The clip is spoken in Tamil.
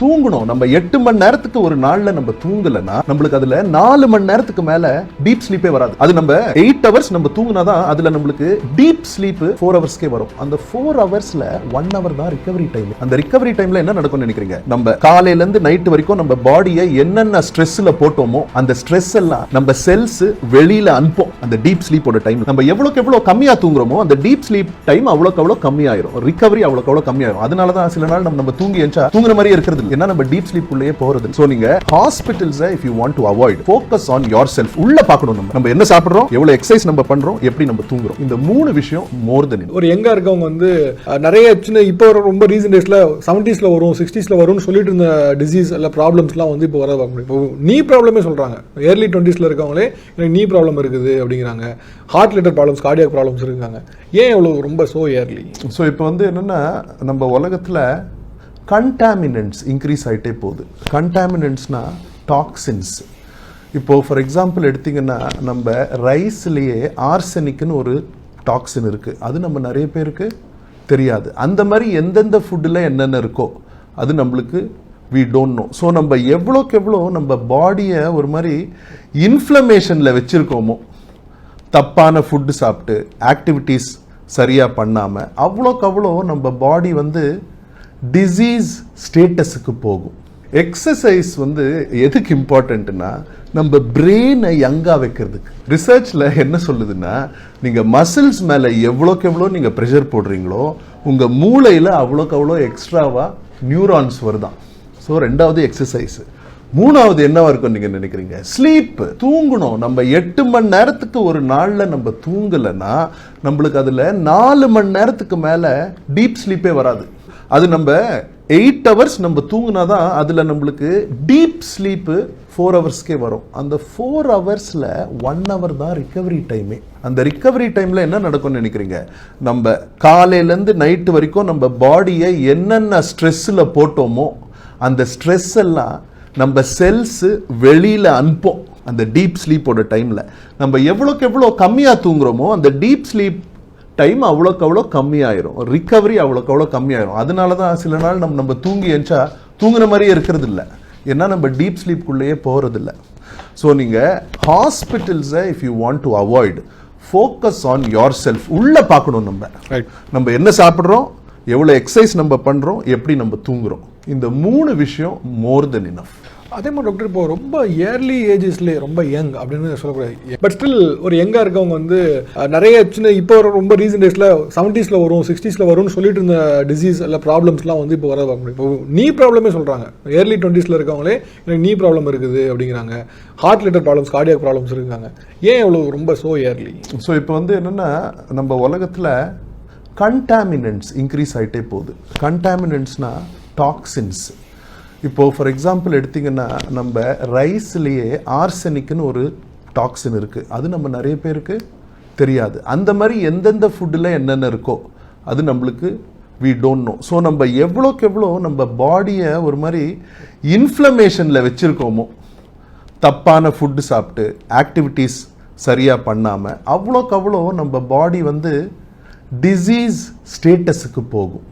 தூங்கணும். நம்ம 8 மணி நேரத்துக்கு ஒரு நாள்ல நம்ம தூங்கலன்னா நம்மளுக்கு அதுல 4 மணி நேரத்துக்கு மேல டீப் ஸ்லீப்பே வராது. அது நம்ம 8 ஹவர்ஸ் நம்ம தூங்கினாதான் அதுல நம்மளுக்கு டீப் ஸ்லீப் 4 ஹவர்ஸ்க்கே வரும். அந்த 4 ஹவர்ஸ்ல 1 ஹவர் தான் ரிகவரி டைம். அந்த ரிகவரி டைம்ல என்ன நடக்கும்னு நினைக்கிறீங்க? நம்ம காலையில இருந்து நைட் வரைக்கும் நம்ம பாடியை என்னென்ன ஸ்ட்ரெஸ்ல போட்டோமோ அந்த ஸ்ட்ரெஸ் எல்லாம் நம்ம செல்ஸ் வெளியில அனுப்போம். அந்த டீப் ஸ்லீப்போட டைம் நம்ம எவ்வளவுக்கு எவ்வளவு கம்மியா தூங்குறோமோ அந்த டீப் ஸ்லீப் டைம் அவ்வளவுக்கு அவ்வளவு கம்மியாயிரும். ரிகவரி அவ்வளவுக்கு அவ்வளவு கம்மியாயிரும். அதனாலதான் சில நாள் நம்ம தூங்கி எஞ்சா தூங்குற மாதிரி இருக்கிறது. ஏன்னா நம்ம டீப் ஸ்லீப் உள்ளே போறது. சோ நீங்க hospitals if you want to avoid focus on yourself உள்ள பார்க்கணும். நம்ம என்ன சாப்பிடுறோம், எவ்வளவு எக்சர்சைஸ் நம்ம பண்றோம், எப்படி நம்ம தூங்குறோம். இந்த மூணு விஷயம் மோர் தென். ஒரு யங்கா இருக்கவங்க வந்து நிறைய சின்ன இப்போ ரொம்ப ரீசன்ட் டேஸ்ல 70ஸ்ல வரும் 60ஸ்ல வரும்னு சொல்லிட்டு இருந்த டிசீஸ் இல்ல ப்ராப்ளம்ஸ்லாம் வந்து இப்போ வர இப்போ நீ ப்ராப்ளமே சொல்றாங்க. ஏர்லி 20ஸ்ல இருக்கவங்களே எனக்கு நீ ப்ராப்ளம் இருக்குது அப்படிங்கிறாங்க. Heart related problems, cardiac problems இருக்காங்க. ஏன் இவ்வளவு ரொம்ப சோ ஏர்லி? ஸோ இப்போ வந்து என்னன்னா நம்ம உலகத்துல கண்டாமினன்ட்ஸ் இன்க்ரீஸ் ஆகிட்டே போகுது. கண்டாமினன்ட்ஸ்னா டாக்ஸின்ஸ். இப்போது ஃபார் எக்ஸாம்பிள் எடுத்திங்கன்னா நம்ம ரைஸ்லேயே ஆர்சனிக்னு ஒரு டாக்ஸின் இருக்குது. அது நம்ம நிறைய பேருக்கு தெரியாது. அந்த மாதிரி எந்தெந்த ஃபுட்டில் என்னென்ன இருக்கோ அது நம்மளுக்கு we don't know. ஸோ நம்ம எவ்வளோக்கு எவ்வளோ நம்ம பாடியை ஒரு மாதிரி இன்ஃப்ளமேஷனில் வச்சுருக்கோமோ, தப்பான ஃபுட்டு சாப்பிட்டு ஆக்டிவிட்டீஸ் சரியாக பண்ணாமல் அவ்வளோக்கு அவ்வளோ நம்ம பாடி வந்து டிசீஸ் ஸ்டேட்டஸுக்கு போகும். எக்ஸசைஸ் வந்து எதுக்கு இம்பார்ட்டன்ட்னா நம்ம பிரெயினை யங்கா வைக்கிறதுக்கு. ரிசர்ச்ல என்ன சொல்லுதுன்னா நீங்க மசில்ஸ் மேல எவ்வளோக்கு எவ்வளோ நீங்க ப்ரெஷர் போடுறீங்களோ உங்க மூளையில அவ்வளோக்கு அவ்வளோ எக்ஸ்ட்ராவா நியூரான்ஸ் வருதான். ஸோ ரெண்டாவது எக்ஸசைஸ். மூணாவது என்னவா இருக்கும் நீங்க நினைக்கிறீங்க? ஸ்லீப். தூங்கணும். நம்ம 8 மணி நேரத்துக்கு ஒரு நாள்ல நம்ம தூங்கலைன்னா நம்மளுக்கு அதுல 4 மணி நேரத்துக்கு மேல டீப் ஸ்லீப்பே வராது. அது நம்ம 8 ஹவர்ஸ் நம்ம தூங்கினாதான் அதுல நம்மளுக்கு டீப் ஸ்லீப் 4 ஹவர்ஸ்க்கே வரும். அந்த 4 ஹவர்ஸ்ல 1 ஹவர் தான் ரிகவரி டைமே. அந்த ரிகவரி டைம்ல என்ன நடக்கும்னு நினைக்கிறீங்க? நம்ம காலையில இருந்து நைட் வரைக்கும் நம்ம பாடியை என்னென்ன ஸ்ட்ரெஸ்ல போட்டோமோ அந்த ஸ்ட்ரெஸ் எல்லாம் நம்ம செல்ஸ் வெளியில அனுப்போம். அந்த டீப் ஸ்லீப்போட டைம்ல நம்ம எவ்வளவுக்கு எவ்வளவு கம்மியா தூங்குறோமோ அந்த டீப் ஸ்லீப் டைம் அவ்வளோக்கு அவ்வளோ கம்மியாயிரும். ரிகவரி அவ்வளோக்கு அவ்வளோ கம்மியாயிரும். அதனால தான் சில நாள் நம்ம தூங்கி எஞ்சா தூங்குற மாதிரியே இருக்கிறது இல்லை. ஏன்னா நம்ம டீப் ஸ்லீப்குள்ளேயே போகிறது இல்லை. ஸோ நீங்கள் ஹாஸ்பிட்டல்ஸை if you want to avoid focus on yourself உள்ள பார்க்கணும். நம்ம என்ன சாப்பிட்றோம், எவ்வளோ எக்ஸசைஸ் நம்ம பண்ணுறோம், எப்படி நம்ம தூங்குறோம். இந்த மூணு விஷயம் மோர் தென் இனஃப். அதே மாதிரி டாக்டர் இப்போ ரொம்ப ஏர்லி ஏஜஸ்லேயே ரொம்ப யங் அப்படின்னு சொல்லக்கூடாது. பட் ஸ்டில் ஒரு யங்கா இருக்கவங்க வந்து நிறைய சின்ன இப்போ ரொம்ப ரீசன்ட் டேஸ்ல 70ஸ்ல வரும் 60ஸ்ல வரும்னு சொல்லிட்டு இருந்த டிசீஸ் இல்ல ப்ராப்ளம்ஸ்லாம் வந்து இப்போ வர இப்போ நீ ப்ராப்ளமே சொல்றாங்க. ஏர்லி 20ஸ்ல இருக்கவங்களே எனக்கு நீ ப்ராப்ளம் இருக்குது அப்படிங்கிறாங்க. Heart related problems, cardiac problems இருக்காங்க. ஏன் இவ்வளவு ரொம்ப சோ ஏர்லி? ஸோ இப்போ வந்து என்னன்னா நம்ம உலகத்துல கண்டாமினன்ட்ஸ் இன்க்ரீஸ் ஆகிட்டே போகுது. கண்டாமினன்ட்ஸ்னா டாக்ஸின்ஸ். இப்போது ஃபார் எக்ஸாம்பிள் எடுத்திங்கன்னா நம்ம ரைஸ்லேயே ஆர்சனிக்னு ஒரு டாக்ஸின் இருக்குது. அது நம்ம நிறைய பேருக்கு தெரியாது. அந்த மாதிரி எந்தெந்த ஃபுட்டில் என்னென்ன இருக்கோ அது நம்மளுக்கு we don't know. ஸோ நம்ம எவ்வளோக்கு எவ்வளோ நம்ம பாடியை ஒரு மாதிரி இன்ஃப்ளமேஷனில் வச்சுருக்கோமோ, தப்பான ஃபுட்டு சாப்பிட்டு ஆக்டிவிட்டீஸ் சரியாக பண்ணாமல் அவ்வளோக்கு அவ்வளோ நம்ம பாடி வந்து டிசீஸ் ஸ்டேட்டஸுக்கு போகும்.